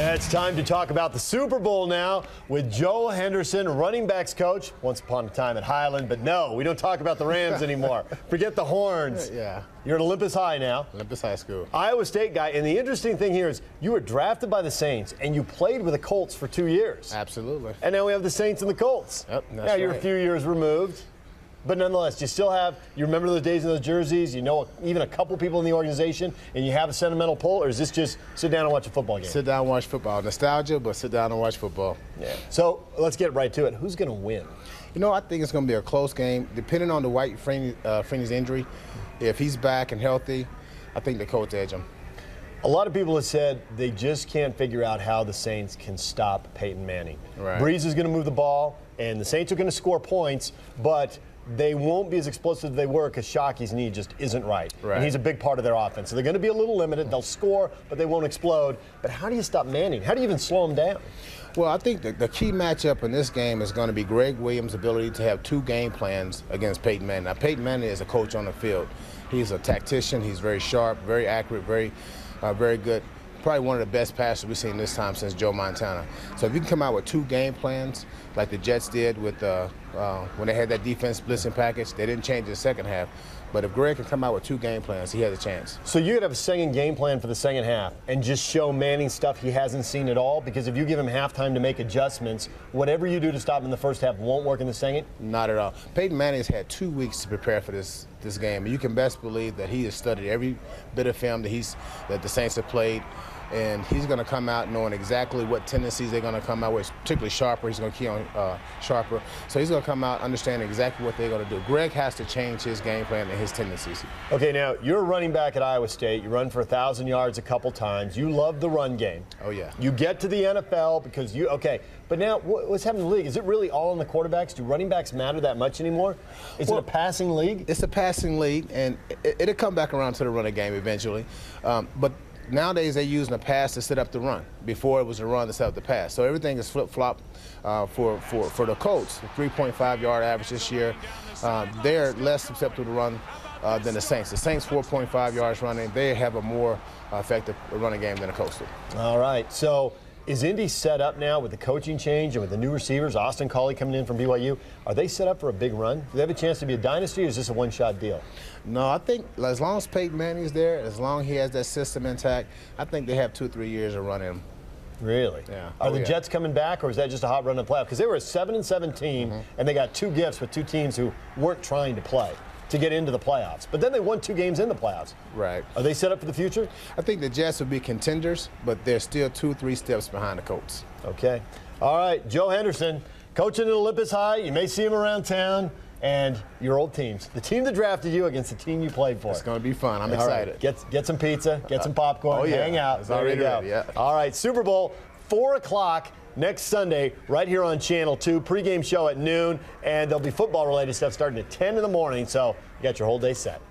It's time to talk about the Super Bowl now with Joe Henderson, running backs coach, once upon a time at Highland. But no, we don't talk about the Rams anymore. Forget the horns. Yeah. You're at Olympus High now. Olympus High School. Iowa State guy. And the interesting thing here is you were drafted by the Saints and you played with the Colts for 2 years. Absolutely. And now we have the Saints and the Colts. Yep, that's now you're right. a few years removed. But nonetheless, you still have, you remember those days in those jerseys, you know even a couple people in the organization, and you have a sentimental pull, or is this just sit down and watch a football game? Sit down and watch football. Nostalgia, but sit down and watch football. Yeah. So let's get right to it. Who's going to win? You know, I think it's going to be a close game. Depending on the White Freeney's injury, if he's back and healthy, I think the Colts edge him. A lot of people have said they just can't figure out how the Saints can stop Peyton Manning. Right. Breeze is going to move the ball, and the Saints are going to score points, but they won't be as explosive as they were because Shockey's knee just isn't right. And he's a big part of their offense. So they're going to be a little limited. They'll score, but they won't explode. But how do you stop Manning? How do you even slow him down? Well, I think the key matchup in this game is going to be Greg Williams' ability to have two game plans against Peyton Manning. Now, Peyton Manning is a coach on the field. He's a tactician. He's very sharp, very accurate, very good. Probably one of the best passers we've seen this time since Joe Montana. So if you can come out with two game plans, like the Jets did with when they had that defense blitzing package, they didn't change the second half. But if Greg can come out with two game plans, he has a chance. So you could have a second game plan for the second half and just show Manning stuff he hasn't seen at all? Because if you give him halftime to make adjustments, whatever you do to stop him in the first half won't work in the second? Not at all. Peyton Manning has had 2 weeks to prepare for this game. And you can best believe that he has studied every bit of film that the Saints have played. And he's going to come out knowing exactly what tendencies they're going to come out with, particularly sharper. He's going to key on sharper. So he's going to come out understanding exactly what they're going to do. Greg has to change his game plan and his tendencies. Okay, now, you're a running back at Iowa State. You run for 1,000 yards a couple times. You love the run game. Oh, yeah. You get to the NFL because but now what's happening in the league? Is it really all on the quarterbacks? Do running backs matter that much anymore? Is it a passing league? It's a passing league, and it'll come back around to the running game eventually. But nowadays, they're using a pass to set up the run. Before, it was a run to set up the pass. So everything is flip-flop for the Colts. 3.5-yard average this year. They're less susceptible to run than the Saints. The Saints, 4.5 yards running. They have a more effective running game than the Colts do. All right. So is Indy set up now with the coaching change and with the new receivers, Austin Collie coming in from BYU? Are they set up for a big run? Do they have a chance to be a dynasty, or is this a one-shot deal? No, I think as long as Peyton Manning's there, as long as he has that system intact, I think they have 2 or 3 years of running. Really? Yeah. Are the Jets coming back, or is that just a hot run in the playoffs? Because they were a 7-7 team, and they got 2 gifts with 2 teams who weren't trying to play to get into the playoffs. But then they won 2 games in the playoffs. Right. Are they set up for the future? I think the Jets will be contenders, but they're still 2 or 3 steps behind the Colts. Okay. All right, Joe Henderson, coaching at Olympus High. You may see him around town. And your old teams, the team that drafted you against the team you played for. It's going to be fun. I'm All excited. Right. Get some pizza, get some popcorn, hang out. It's There you go. ready, yeah. All right, Super Bowl, 4 o'clock next Sunday, right here on Channel 2. Pre-game show at noon, and there'll be football-related stuff starting at 10 in the morning, so you got your whole day set.